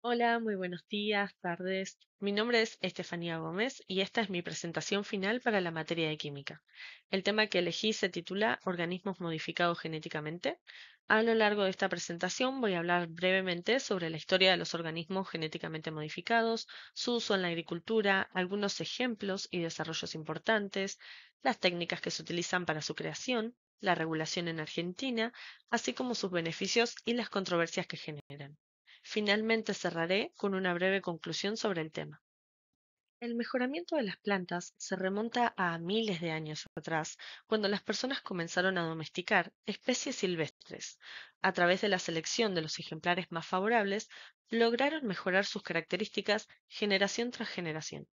Hola, muy buenos días, tardes. Mi nombre es Estefanía Gómez y esta es mi presentación final para la materia de química. El tema que elegí se titula Organismos modificados genéticamente. A lo largo de esta presentación voy a hablar brevemente sobre la historia de los organismos genéticamente modificados, su uso en la agricultura, algunos ejemplos y desarrollos importantes, las técnicas que se utilizan para su creación, la regulación en Argentina, así como sus beneficios y las controversias que generan. Finalmente cerraré con una breve conclusión sobre el tema. El mejoramiento de las plantas se remonta a miles de años atrás, cuando las personas comenzaron a domesticar especies silvestres. A través de la selección de los ejemplares más favorables, lograron mejorar sus características generación tras generación.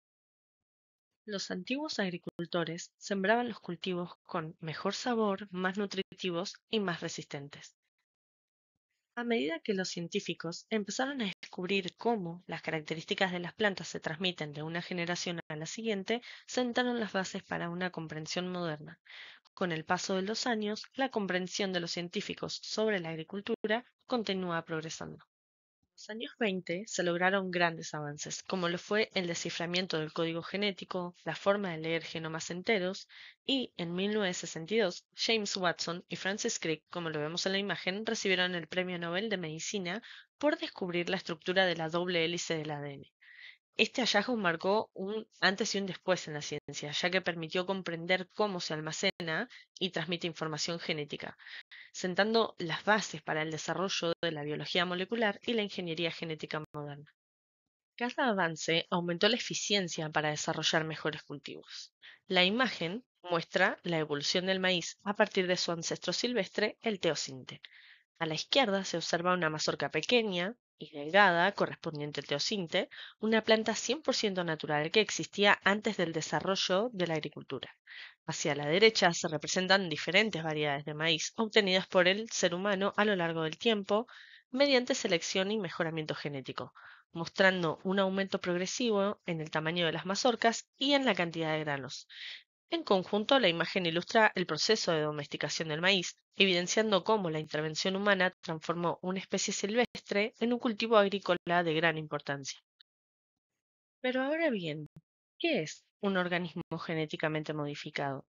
Los antiguos agricultores sembraban los cultivos con mejor sabor, más nutritivos y más resistentes. A medida que los científicos empezaron a descubrir cómo las características de las plantas se transmiten de una generación a la siguiente, sentaron las bases para una comprensión moderna. Con el paso de los años, la comprensión de los científicos sobre la agricultura continúa progresando. Los años 20 se lograron grandes avances, como lo fue el desciframiento del código genético, la forma de leer genomas enteros, y en 1962 James Watson y Francis Crick, como lo vemos en la imagen, recibieron el Premio Nobel de Medicina por descubrir la estructura de la doble hélice del ADN. Este hallazgo marcó un antes y un después en la ciencia, ya que permitió comprender cómo se almacena y transmite información genética, sentando las bases para el desarrollo de la biología molecular y la ingeniería genética moderna. Cada avance aumentó la eficiencia para desarrollar mejores cultivos. La imagen muestra la evolución del maíz a partir de su ancestro silvestre, el teosinte. A la izquierda se observa una mazorca pequeña y delgada correspondiente al teosinte, una planta 100% natural que existía antes del desarrollo de la agricultura. Hacia la derecha se representan diferentes variedades de maíz obtenidas por el ser humano a lo largo del tiempo mediante selección y mejoramiento genético, mostrando un aumento progresivo en el tamaño de las mazorcas y en la cantidad de granos. En conjunto, la imagen ilustra el proceso de domesticación del maíz, evidenciando cómo la intervención humana transformó una especie silvestre en un cultivo agrícola de gran importancia. Pero ahora bien, ¿qué es un organismo genéticamente modificado?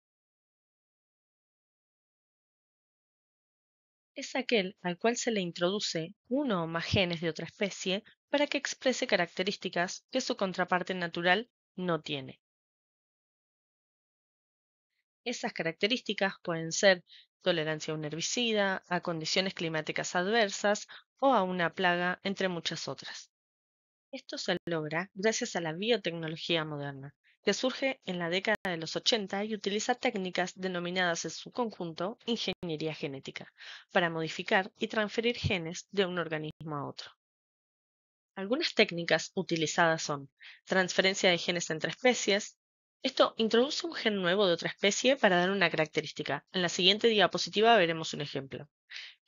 Es aquel al cual se le introduce uno o más genes de otra especie para que exprese características que su contraparte natural no tiene. Esas características pueden ser tolerancia a un herbicida, a condiciones climáticas adversas o a una plaga, entre muchas otras. Esto se logra gracias a la biotecnología moderna, que surge en la década de los 80 y utiliza técnicas denominadas en su conjunto ingeniería genética, para modificar y transferir genes de un organismo a otro. Algunas técnicas utilizadas son transferencia de genes entre especies. Esto introduce un gen nuevo de otra especie para dar una característica. En la siguiente diapositiva veremos un ejemplo.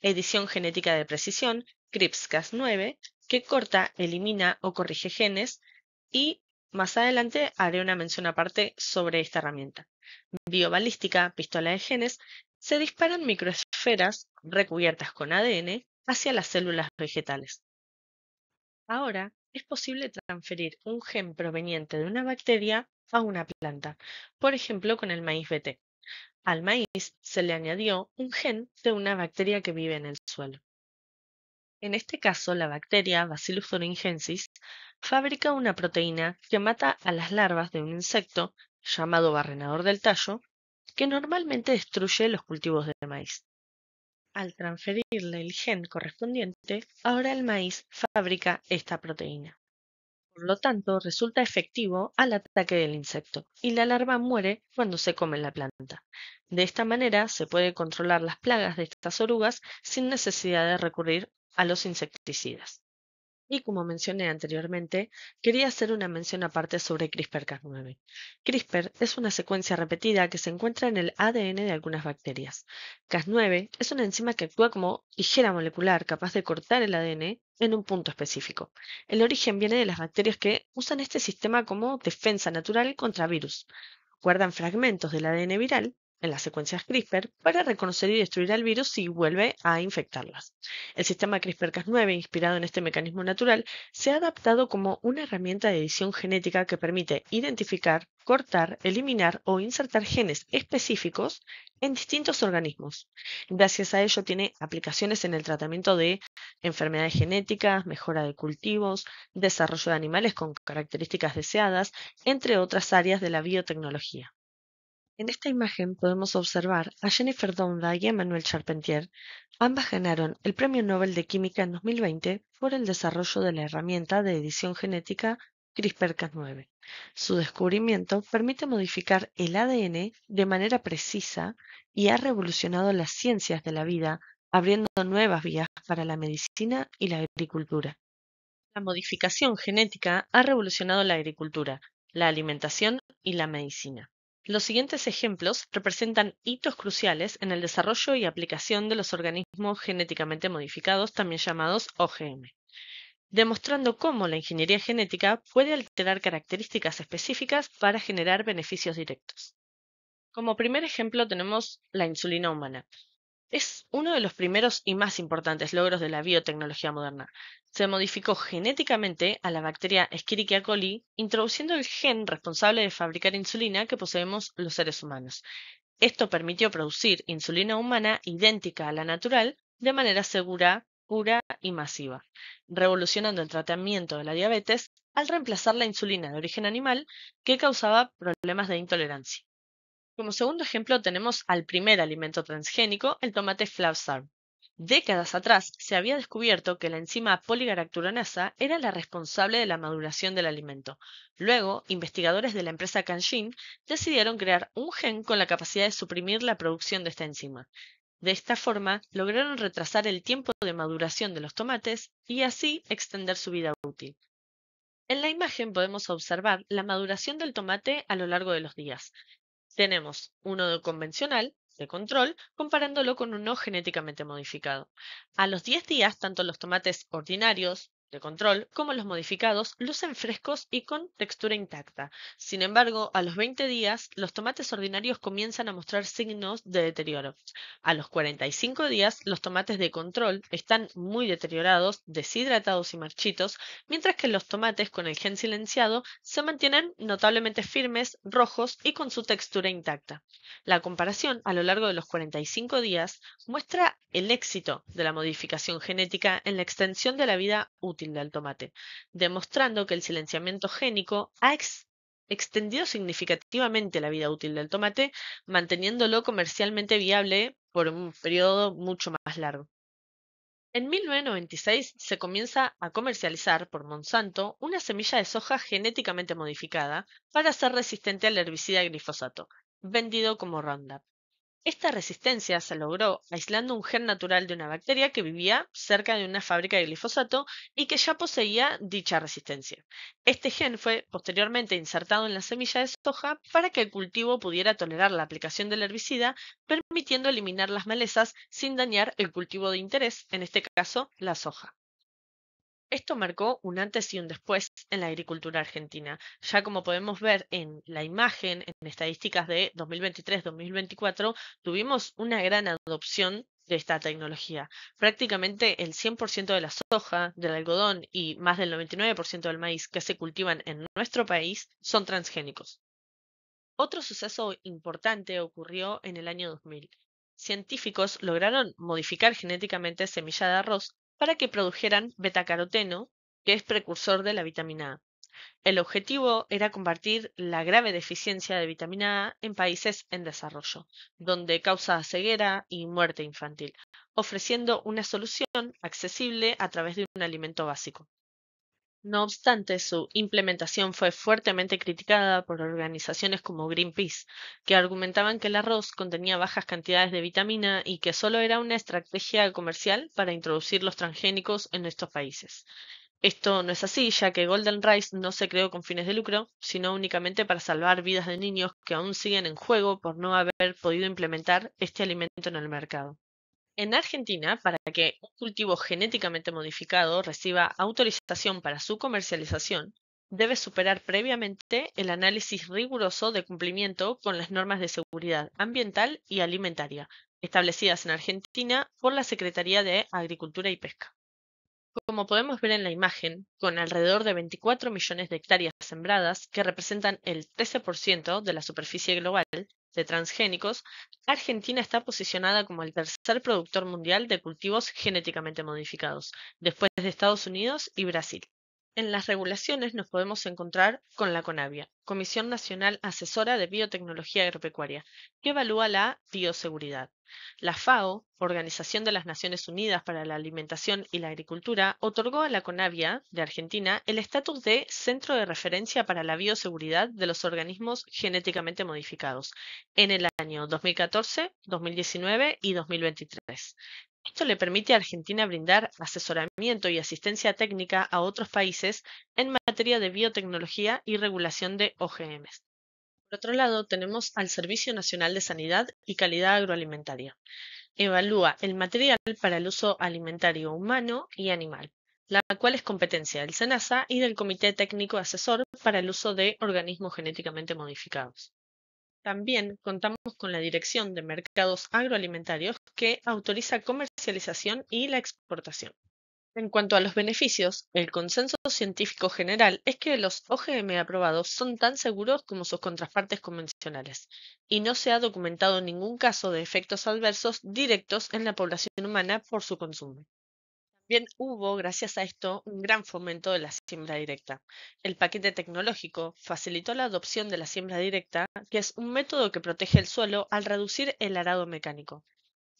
Edición genética de precisión, CRISPR-Cas9, que corta, elimina o corrige genes, y más adelante haré una mención aparte sobre esta herramienta. Biobalística, pistola de genes, se disparan microesferas recubiertas con ADN hacia las células vegetales. Ahora es posible transferir un gen proveniente de una bacteria a una planta, por ejemplo con el maíz BT. Al maíz se le añadió un gen de una bacteria que vive en el suelo. En este caso, la bacteria Bacillus thuringiensis fabrica una proteína que mata a las larvas de un insecto llamado barrenador del tallo, que normalmente destruye los cultivos de maíz. Al transferirle el gen correspondiente, ahora el maíz fabrica esta proteína. Por lo tanto, resulta efectivo al ataque del insecto y la larva muere cuando se come la planta. De esta manera se puede controlar las plagas de estas orugas sin necesidad de recurrir a los insecticidas. Y como mencioné anteriormente, quería hacer una mención aparte sobre CRISPR-Cas9. CRISPR es una secuencia repetida que se encuentra en el ADN de algunas bacterias. Cas9 es una enzima que actúa como tijera molecular capaz de cortar el ADN en un punto específico. El origen viene de las bacterias que usan este sistema como defensa natural contra virus. Guardan fragmentos del ADN viral en las secuencias CRISPR para reconocer y destruir al virus si vuelve a infectarlas. El sistema CRISPR-Cas9, inspirado en este mecanismo natural, se ha adaptado como una herramienta de edición genética que permite identificar, cortar, eliminar o insertar genes específicos en distintos organismos. Gracias a ello tiene aplicaciones en el tratamiento de enfermedades genéticas, mejora de cultivos, desarrollo de animales con características deseadas, entre otras áreas de la biotecnología. En esta imagen podemos observar a Jennifer Doudna y Emmanuel Charpentier. Ambas ganaron el Premio Nobel de Química en 2020 por el desarrollo de la herramienta de edición genética CRISPR-Cas9. Su descubrimiento permite modificar el ADN de manera precisa y ha revolucionado las ciencias de la vida, abriendo nuevas vías para la medicina y la agricultura. La modificación genética ha revolucionado la agricultura, la alimentación y la medicina. Los siguientes ejemplos representan hitos cruciales en el desarrollo y aplicación de los organismos genéticamente modificados, también llamados OGM, demostrando cómo la ingeniería genética puede alterar características específicas para generar beneficios directos. Como primer ejemplo tenemos la insulina humana. Es uno de los primeros y más importantes logros de la biotecnología moderna. Se modificó genéticamente a la bacteria Escherichia coli, introduciendo el gen responsable de fabricar insulina que poseemos los seres humanos. Esto permitió producir insulina humana idéntica a la natural de manera segura, pura y masiva, revolucionando el tratamiento de la diabetes al reemplazar la insulina de origen animal que causaba problemas de intolerancia. Como segundo ejemplo tenemos al primer alimento transgénico, el tomate Flavsarm. Décadas atrás se había descubierto que la enzima poligalacturonasa era la responsable de la maduración del alimento. Luego, investigadores de la empresa CanShin decidieron crear un gen con la capacidad de suprimir la producción de esta enzima. De esta forma, lograron retrasar el tiempo de maduración de los tomates y así extender su vida útil. En la imagen podemos observar la maduración del tomate a lo largo de los días. Tenemos uno convencional, de control, comparándolo con uno genéticamente modificado. A los 10 días, tanto los tomates ordinarios, de control, como los modificados, lucen frescos y con textura intacta. Sin embargo, a los 20 días, los tomates ordinarios comienzan a mostrar signos de deterioro. A los 45 días, los tomates de control están muy deteriorados, deshidratados y marchitos, mientras que los tomates con el gen silenciado se mantienen notablemente firmes, rojos y con su textura intacta. La comparación a lo largo de los 45 días muestra el éxito de la modificación genética en la extensión de la vida útil del tomate, demostrando que el silenciamiento génico ha extendido significativamente la vida útil del tomate, manteniéndolo comercialmente viable por un periodo mucho más largo. En 1996 se comienza a comercializar por Monsanto una semilla de soja genéticamente modificada para ser resistente al herbicida glifosato, vendido como Roundup. Esta resistencia se logró aislando un gen natural de una bacteria que vivía cerca de una fábrica de glifosato y que ya poseía dicha resistencia. Este gen fue posteriormente insertado en la semilla de soja para que el cultivo pudiera tolerar la aplicación del herbicida, permitiendo eliminar las malezas sin dañar el cultivo de interés, en este caso la soja. Esto marcó un antes y un después en la agricultura argentina, ya como podemos ver en la imagen, en estadísticas de 2023-2024, tuvimos una gran adopción de esta tecnología. Prácticamente el 100% de la soja, del algodón y más del 99% del maíz que se cultivan en nuestro país son transgénicos. Otro suceso importante ocurrió en el año 2000. Científicos lograron modificar genéticamente semilla de arroz para que produjeran betacaroteno, que es precursor de la vitamina A. El objetivo era combatir la grave deficiencia de vitamina A en países en desarrollo, donde causa ceguera y muerte infantil, ofreciendo una solución accesible a través de un alimento básico. No obstante, su implementación fue fuertemente criticada por organizaciones como Greenpeace, que argumentaban que el arroz contenía bajas cantidades de vitamina y que solo era una estrategia comercial para introducir los transgénicos en estos países. Esto no es así, ya que Golden Rice no se creó con fines de lucro, sino únicamente para salvar vidas de niños que aún siguen en juego por no haber podido implementar este alimento en el mercado. En Argentina, para que un cultivo genéticamente modificado reciba autorización para su comercialización, debe superar previamente el análisis riguroso de cumplimiento con las normas de seguridad ambiental y alimentaria establecidas en Argentina por la Secretaría de Agricultura y Pesca. Como podemos ver en la imagen, con alrededor de 24 millones de hectáreas sembradas, que representan el 13% de la superficie global de transgénicos, Argentina está posicionada como el tercer productor mundial de cultivos genéticamente modificados, después de Estados Unidos y Brasil. En las regulaciones nos podemos encontrar con la CONAVIA, Comisión Nacional Asesora de Biotecnología Agropecuaria, que evalúa la bioseguridad. La FAO, Organización de las Naciones Unidas para la Alimentación y la Agricultura, otorgó a la CONAVIA de Argentina el estatus de Centro de Referencia para la Bioseguridad de los Organismos Genéticamente Modificados en el año 2014, 2019 y 2023. Esto le permite a Argentina brindar asesoramiento y asistencia técnica a otros países en materia de biotecnología y regulación de OGMs. Por otro lado, tenemos al Servicio Nacional de Sanidad y Calidad Agroalimentaria. Evalúa el material para el uso alimentario humano y animal, la cual es competencia del SENASA y del Comité Técnico Asesor para el uso de organismos genéticamente modificados. También contamos con la Dirección de Mercados Agroalimentarios que autoriza comercialización y la exportación. En cuanto a los beneficios, el consenso científico general es que los OGM aprobados son tan seguros como sus contrapartes convencionales, y no se ha documentado ningún caso de efectos adversos directos en la población humana por su consumo. Bien, hubo, gracias a esto, un gran fomento de la siembra directa. El paquete tecnológico facilitó la adopción de la siembra directa, que es un método que protege el suelo al reducir el arado mecánico.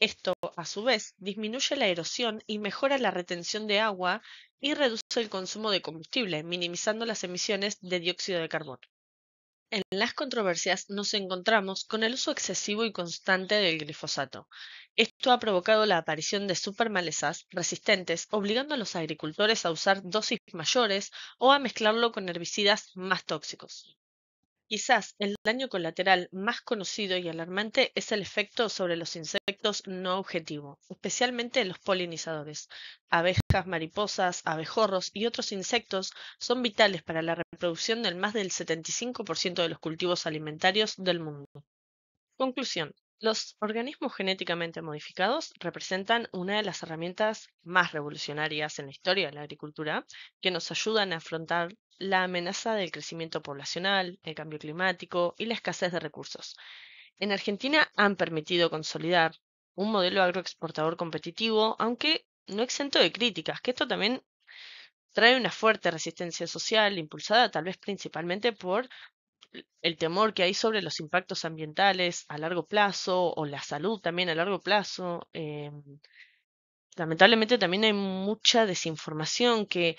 Esto, a su vez, disminuye la erosión y mejora la retención de agua y reduce el consumo de combustible, minimizando las emisiones de dióxido de carbono. En las controversias nos encontramos con el uso excesivo y constante del glifosato. Esto ha provocado la aparición de supermalezas resistentes, obligando a los agricultores a usar dosis mayores o a mezclarlo con herbicidas más tóxicos. Quizás el daño colateral más conocido y alarmante es el efecto sobre los insectos no objetivo, especialmente los polinizadores. Abejas, mariposas, abejorros y otros insectos son vitales para la reproducción del más del 75% de los cultivos alimentarios del mundo. Conclusión. Los organismos genéticamente modificados representan una de las herramientas más revolucionarias en la historia de la agricultura que nos ayudan a afrontar la amenaza del crecimiento poblacional, el cambio climático y la escasez de recursos. En Argentina han permitido consolidar un modelo agroexportador competitivo, aunque no exento de críticas, que esto también trae una fuerte resistencia social, impulsada tal vez principalmente por el temor que hay sobre los impactos ambientales a largo plazo o la salud también a largo plazo. Lamentablemente también hay mucha desinformación que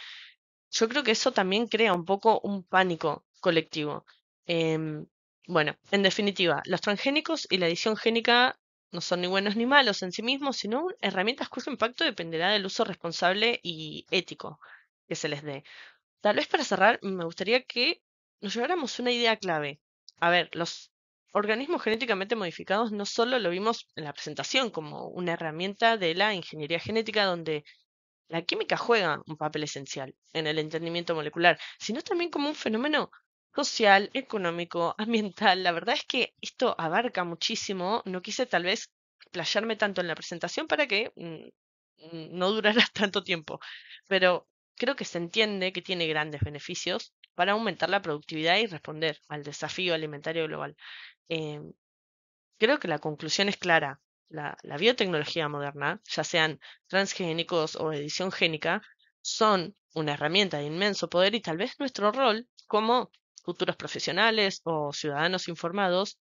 yo creo que eso también crea un poco un pánico colectivo. Em, bueno, en definitiva, los transgénicos y la edición génica no son ni buenos ni malos en sí mismos, sino herramientas cuyo impacto dependerá del uso responsable y ético que se les dé. Tal vez para cerrar, me gustaría que nos lleváramos una idea clave. A ver, los organismos genéticamente modificados no solo lo vimos en la presentación como una herramienta de la ingeniería genética donde la química juega un papel esencial en el entendimiento molecular, sino también como un fenómeno social, económico, ambiental. La verdad es que esto abarca muchísimo. No quise tal vez playarme tanto en la presentación para que no durara tanto tiempo, pero creo que se entiende que tiene grandes beneficios para aumentar la productividad y responder al desafío alimentario global. Em, Creo que la conclusión es clara. La biotecnología moderna, ya sean transgénicos o edición génica, son una herramienta de inmenso poder y tal vez nuestro rol como futuros profesionales o ciudadanos informados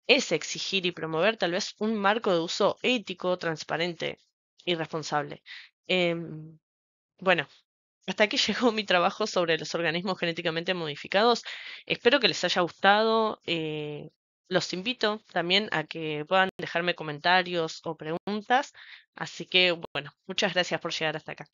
es exigir y promover tal vez un marco de uso ético, transparente y responsable. Em, bueno, hasta aquí llegó mi trabajo sobre los organismos genéticamente modificados. Espero que les haya gustado. Los invito también a que puedan dejarme comentarios o preguntas. Así que, bueno, muchas gracias por llegar hasta acá.